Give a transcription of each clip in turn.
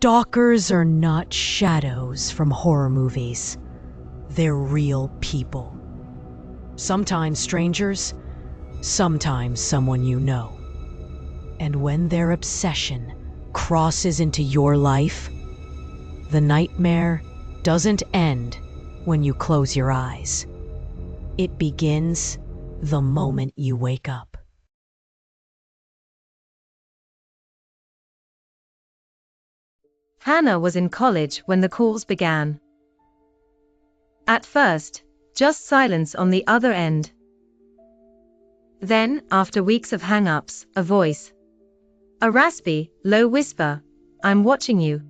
Stalkers are not shadows from horror movies. They're real people. Sometimes strangers, sometimes someone you know. And when their obsession crosses into your life, the nightmare doesn't end when you close your eyes. It begins the moment you wake up. Hannah was in college when the calls began. At first, just silence on the other end. Then, after weeks of hang-ups, a voice. A raspy, low whisper, "I'm watching you."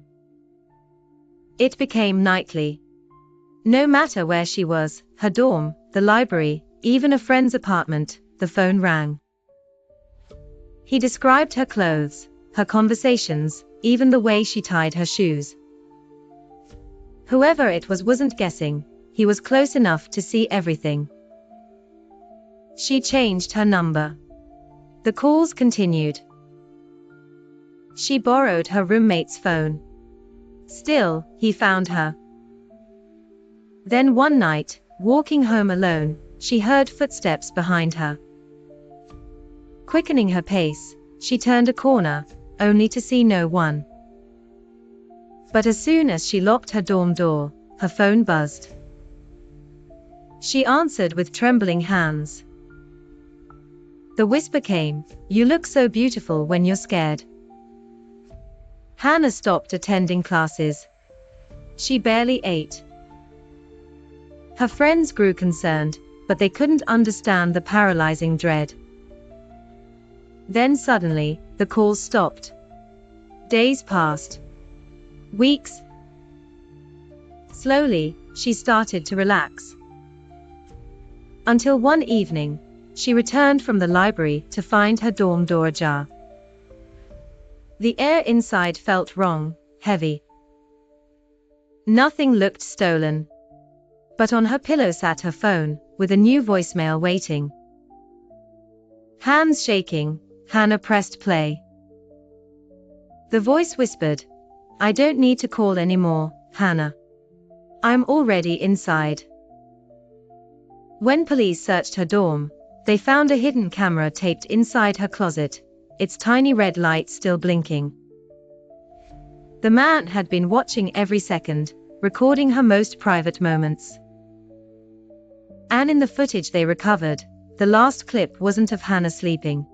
It became nightly. No matter where she was, her dorm, the library, even a friend's apartment, the phone rang. He described her clothes, her conversations, even the way she tied her shoes. Whoever it was wasn't guessing, he was close enough to see everything. She changed her number. The calls continued. She borrowed her roommate's phone. Still, he found her. Then one night, walking home alone, she heard footsteps behind her. Quickening her pace, she turned a corner, only to see no one. But as soon as she locked her dorm door, her phone buzzed. She answered with trembling hands. The whisper came, "You look so beautiful when you're scared." Hannah stopped attending classes. She barely ate. Her friends grew concerned, but they couldn't understand the paralyzing dread. Then suddenly, the calls stopped. Days passed. Weeks. Slowly, she started to relax. Until one evening, she returned from the library to find her dorm door ajar. The air inside felt wrong, heavy. Nothing looked stolen. But on her pillow sat her phone, with a new voicemail waiting. Hands shaking, Hannah pressed play. The voice whispered, "I don't need to call anymore, Hannah. I'm already inside." When police searched her dorm, they found a hidden camera taped inside her closet, its tiny red light still blinking. The man had been watching every second, recording her most private moments. And in the footage they recovered, the last clip wasn't of Hannah sleeping.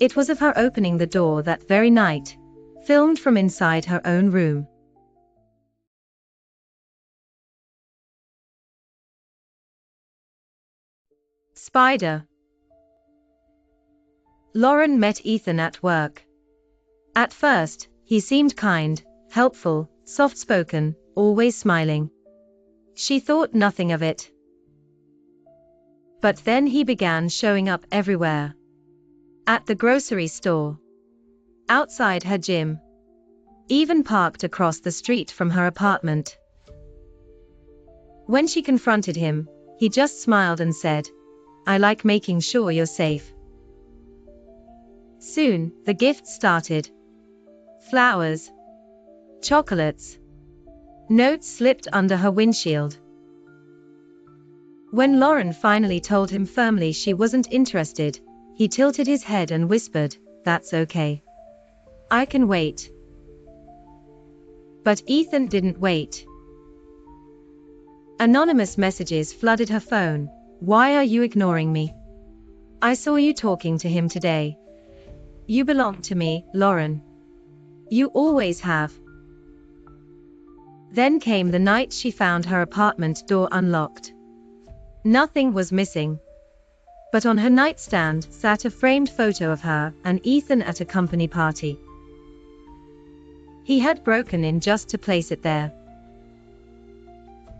It was of her opening the door that very night, filmed from inside her own room. Spider. Lauren met Ethan at work. At first, he seemed kind, helpful, soft-spoken, always smiling. She thought nothing of it. But then he began showing up everywhere. At the grocery store. Outside her gym. Even parked across the street from her apartment. When she confronted him, he just smiled and said, "I like making sure you're safe." Soon, the gifts started. Flowers. Chocolates. Notes slipped under her windshield. When Lauren finally told him firmly she wasn't interested, he tilted his head and whispered, "That's okay. I can wait." But Ethan didn't wait. Anonymous messages flooded her phone. "Why are you ignoring me? I saw you talking to him today. You belong to me, Lauren. You always have." Then came the night she found her apartment door unlocked. Nothing was missing. But on her nightstand sat a framed photo of her and Ethan at a company party. He had broken in just to place it there.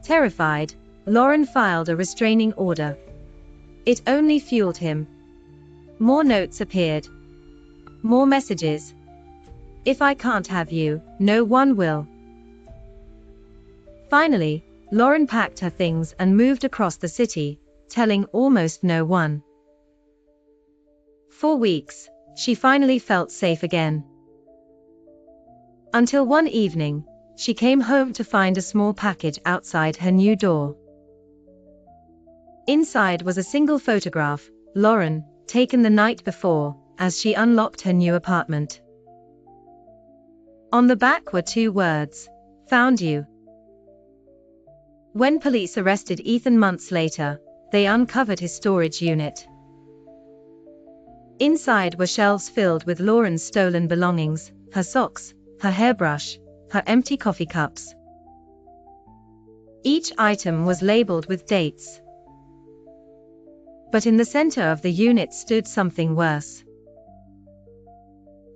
Terrified, Lauren filed a restraining order. It only fueled him. More notes appeared. More messages. "If I can't have you, no one will." Finally, Lauren packed her things and moved across the city, telling almost no one. For weeks, she finally felt safe again. Until one evening, she came home to find a small package outside her new door. Inside was a single photograph, Lauren, taken the night before, as she unlocked her new apartment. On the back were 2 words, "Found you." When police arrested Ethan months later, they uncovered his storage unit. Inside were shelves filled with Lauren's stolen belongings, her socks, her hairbrush, her empty coffee cups. Each item was labeled with dates. But in the center of the unit stood something worse.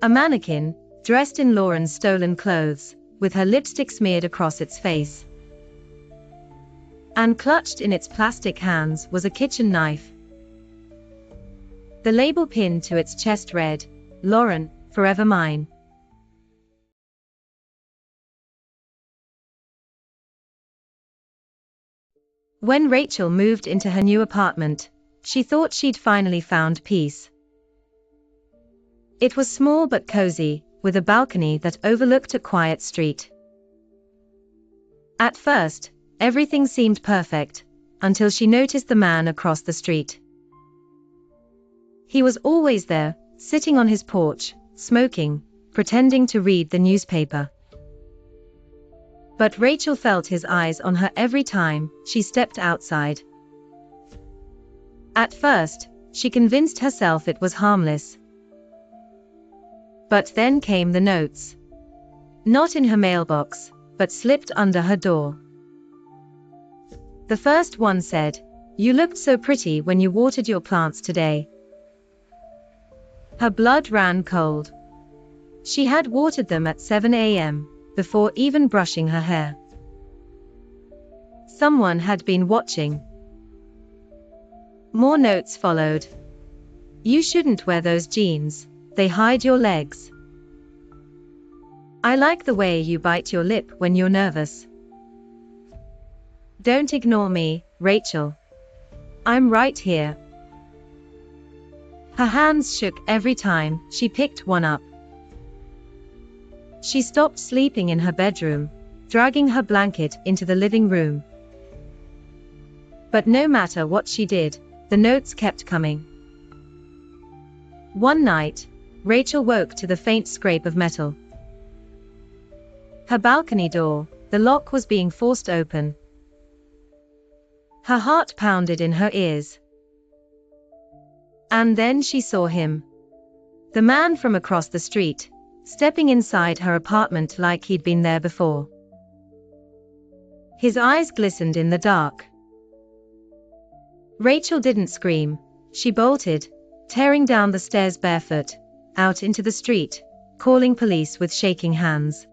A mannequin, dressed in Lauren's stolen clothes, with her lipstick smeared across its face. And clutched in its plastic hands was a kitchen knife. The label pinned to its chest read, "Lauren, forever mine." When Rachel moved into her new apartment, she thought she'd finally found peace. It was small but cozy, with a balcony that overlooked a quiet street. At first, everything seemed perfect, until she noticed the man across the street. He was always there, sitting on his porch, smoking, pretending to read the newspaper. But Rachel felt his eyes on her every time she stepped outside. At first, she convinced herself it was harmless. But then came the notes. Not in her mailbox, but slipped under her door. The first one said, "You looked so pretty when you watered your plants today." Her blood ran cold. She had watered them at 7 a.m., before even brushing her hair. Someone had been watching. More notes followed. "You shouldn't wear those jeans, they hide your legs." "I like the way you bite your lip when you're nervous." "Don't ignore me, Rachel. I'm right here." Her hands shook every time she picked one up. She stopped sleeping in her bedroom, dragging her blanket into the living room. But no matter what she did, the notes kept coming. One night, Rachel woke to the faint scrape of metal. Her balcony door, the lock was being forced open. Her heart pounded in her ears. And then she saw him. The man from across the street, stepping inside her apartment like he'd been there before. His eyes glistened in the dark. Rachel didn't scream. She bolted, tearing down the stairs barefoot, out into the street, calling police with shaking hands.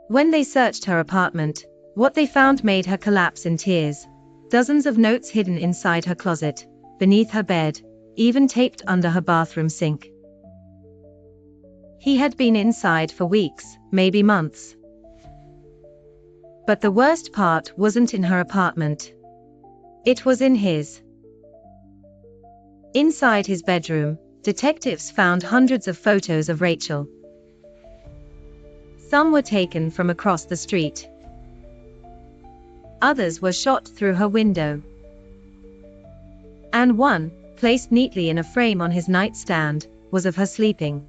When they searched her apartment, what they found made her collapse in tears. Dozens of notes hidden inside her closet, beneath her bed, even taped under her bathroom sink. He had been inside for weeks, maybe months. But the worst part wasn't in her apartment. It was in his. Inside his bedroom, detectives found hundreds of photos of Rachel. Some were taken from across the street. Others were shot through her window. And one, placed neatly in a frame on his nightstand, was of her sleeping.